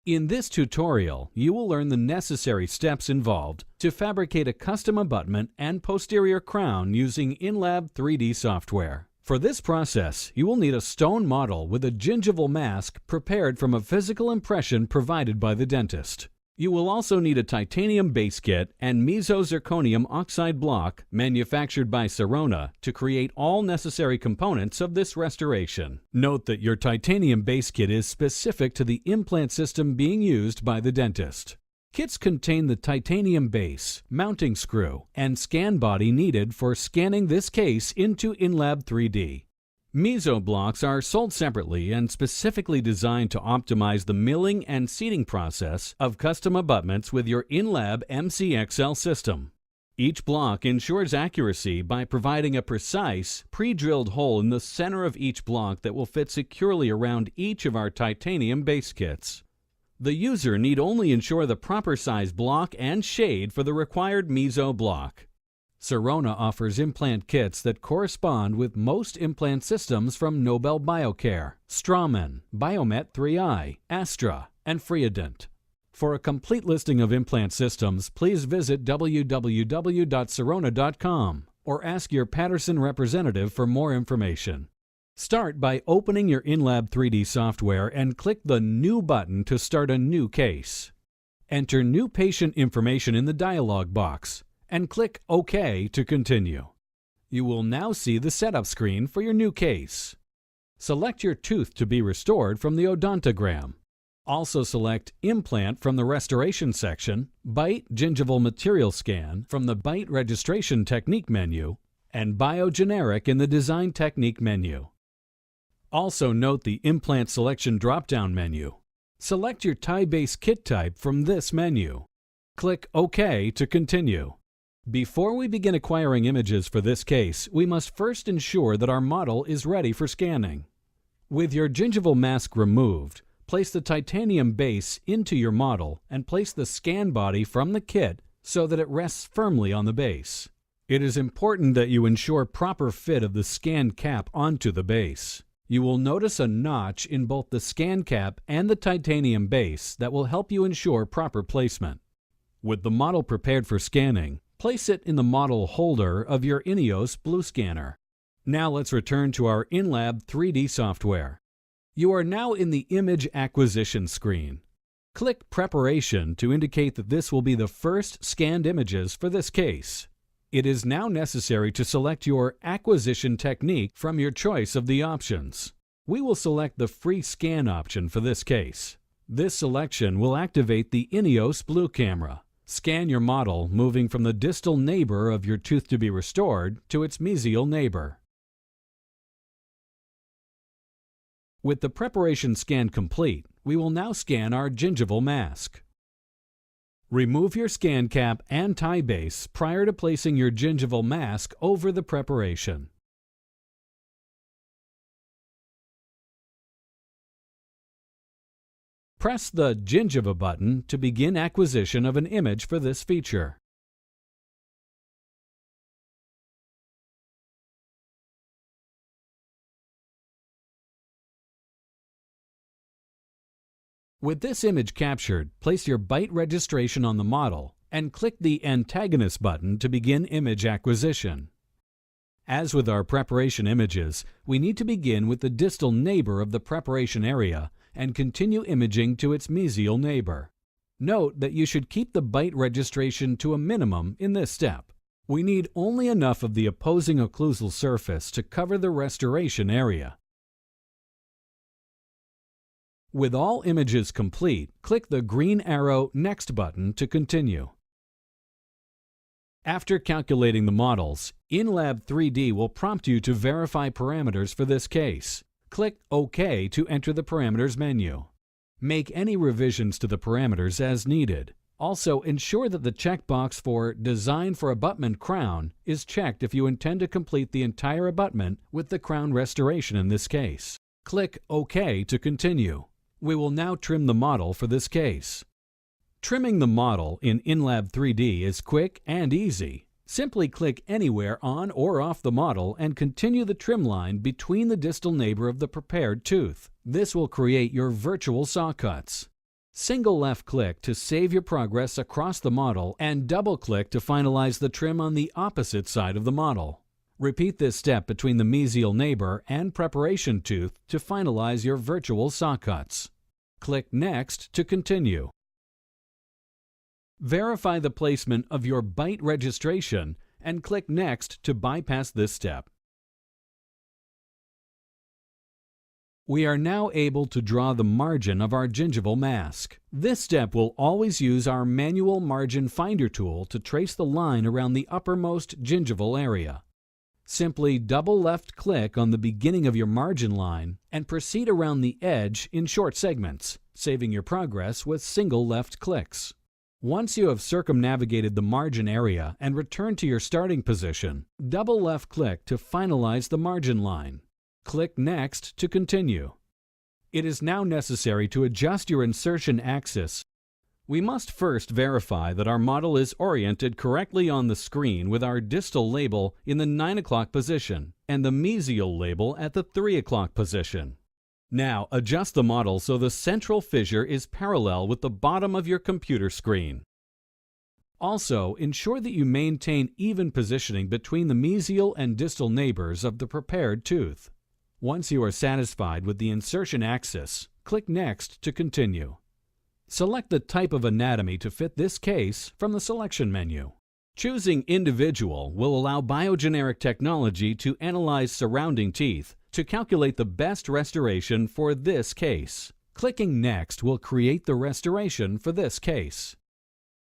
In this tutorial, you will learn the necessary steps involved to fabricate a custom abutment and posterior crown using in-lab 3D software. For this process, you will need a stone model with a gingival mask prepared from a physical impression provided by the dentist. You will also need a titanium base kit and meso-zirconium oxide block manufactured by Sirona to create all necessary components of this restoration. Note that your titanium base kit is specific to the implant system being used by the dentist. Kits contain the titanium base, mounting screw, and scan body needed for scanning this case into in-lab 3D. Meso blocks are sold separately and specifically designed to optimize the milling and seating process of custom abutments with your in-lab MCXL system. Each block ensures accuracy by providing a precise, pre-drilled hole in the center of each block that will fit securely around each of our titanium base kits. The user need only ensure the proper size block and shade for the required meso block. Sirona offers implant kits that correspond with most implant systems from Nobel Biocare, Straumann, Biomet 3i, Astra, and Freodent. For a complete listing of implant systems, please visit www.sirona.com or ask your Patterson representative for more information. Start by opening your in-lab 3D software and click the New button to start a new case. Enter new patient information in the dialog box and click OK to continue. You will now see the setup screen for your new case. Select your tooth to be restored from the odontogram. Also select Implant from the Restoration section, Bite Gingival Material Scan from the Bite Registration Technique menu, and Biogeneric in the Design Technique menu. Also note the Implant Selection drop-down menu. Select your tie-base kit type from this menu. Click OK to continue. Before we begin acquiring images for this case, we must first ensure that our model is ready for scanning. With your gingival mask removed, place the titanium base into your model and place the scan body from the kit so that it rests firmly on the base. It is important that you ensure proper fit of the scan cap onto the base. You will notice a notch in both the scan cap and the titanium base that will help you ensure proper placement. With the model prepared for scanning, place it in the model holder of your INEOS Blue Scanner. Now let's return to our in-lab 3D software. You are now in the Image Acquisition screen. Click Preparation to indicate that this will be the first scanned images for this case. It is now necessary to select your acquisition technique from your choice of the options. We will select the free scan option for this case. This selection will activate the INEOS Blue camera. Scan your model moving from the distal neighbor of your tooth to be restored to its mesial neighbor. With the preparation scan complete, we will now scan our gingival mask. Remove your scan cap and tie base prior to placing your gingival mask over the preparation. Press the Gingiva button to begin acquisition of an image for this feature. With this image captured, place your bite registration on the model and click the Antagonist button to begin image acquisition. As with our preparation images, we need to begin with the distal neighbor of the preparation area and continue imaging to its mesial neighbor. Note that you should keep the bite registration to a minimum in this step. We need only enough of the opposing occlusal surface to cover the restoration area. With all images complete, click the green arrow Next button to continue. After calculating the models, in-lab 3D will prompt you to verify parameters for this case. Click OK to enter the Parameters menu. Make any revisions to the parameters as needed. Also, ensure that the checkbox for Design for Abutment Crown is checked if you intend to complete the entire abutment with the crown restoration in this case. Click OK to continue. We will now trim the model for this case. Trimming the model in in-lab 3D is quick and easy. Simply click anywhere on or off the model and continue the trim line between the distal neighbor of the prepared tooth. This will create your virtual saw cuts. Single left-click to save your progress across the model and double-click to finalize the trim on the opposite side of the model. Repeat this step between the mesial neighbor and preparation tooth to finalize your virtual saw cuts. Click Next to continue. Verify the placement of your bite registration and click Next to bypass this step. We are now able to draw the margin of our gingival mask. This step will always use our manual margin finder tool to trace the line around the uppermost gingival area. Simply double left-click on the beginning of your margin line and proceed around the edge in short segments, saving your progress with single left clicks. Once you have circumnavigated the margin area and return to your starting position, double left-click to finalize the margin line. Click Next to continue. It is now necessary to adjust your insertion axis. We must first verify that our model is oriented correctly on the screen with our distal label in the 9 o'clock position and the mesial label at the 3 o'clock position. Now adjust the model so the central fissure is parallel with the bottom of your computer screen. Also, ensure that you maintain even positioning between the mesial and distal neighbors of the prepared tooth. Once you are satisfied with the insertion axis, click Next to continue. Select the type of anatomy to fit this case from the selection menu. Choosing Individual will allow biogeneric technology to analyze surrounding teeth to calculate the best restoration for this case. Clicking Next will create the restoration for this case.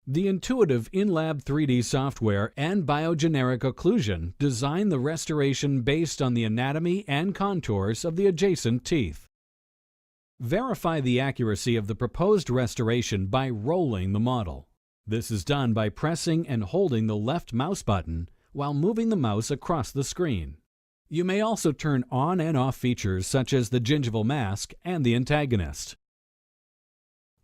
The intuitive in-lab 3D software and biogeneric occlusion design the restoration based on the anatomy and contours of the adjacent teeth. Verify the accuracy of the proposed restoration by rolling the model. This is done by pressing and holding the left mouse button while moving the mouse across the screen. You may also turn on and off features such as the gingival mask and the antagonist.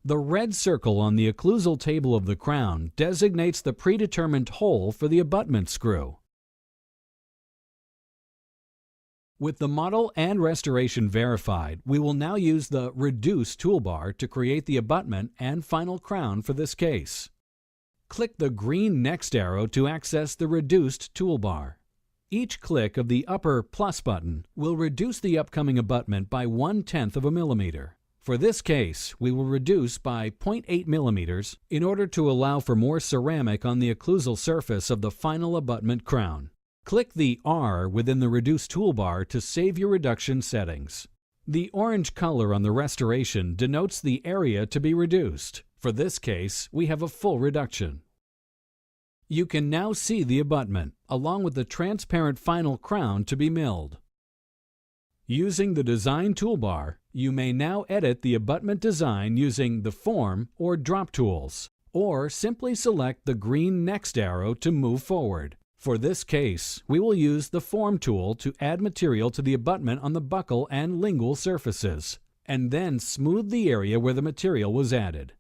The red circle on the occlusal table of the crown designates the predetermined hole for the abutment screw. With the model and restoration verified, we will now use the Reduce toolbar to create the abutment and final crown for this case. Click the green Next arrow to access the Reduced toolbar. Each click of the upper plus button will reduce the upcoming abutment by 1/10 of a millimeter. For this case, we will reduce by 0.8 millimeters in order to allow for more ceramic on the occlusal surface of the final abutment crown. Click the R within the Reduce toolbar to save your reduction settings. The orange color on the restoration denotes the area to be reduced. For this case, we have a full reduction. You can now see the abutment, along with the transparent final crown to be milled. Using the Design toolbar, you may now edit the abutment design using the Form or Drop tools, or simply select the green Next arrow to move forward. For this case, we will use the Form tool to add material to the abutment on the buccal and lingual surfaces, and then smooth the area where the material was added.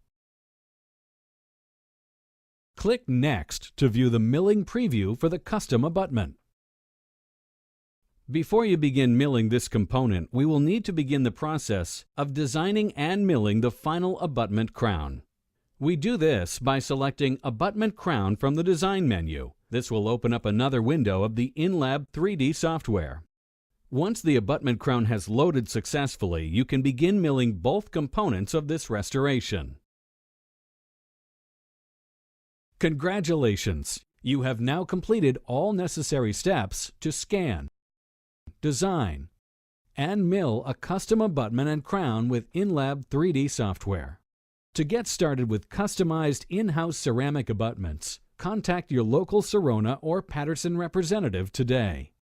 Click Next to view the milling preview for the custom abutment. Before you begin milling this component, we will need to begin the process of designing and milling the final abutment crown. We do this by selecting Abutment Crown from the Design menu. This will open up another window of the in-lab 3D software. Once the abutment crown has loaded successfully, you can begin milling both components of this restoration. Congratulations! You have now completed all necessary steps to scan, design, and mill a custom abutment and crown with in-lab 3D software. To get started with customized in-house ceramic abutments, contact your local Sirona or Patterson representative today.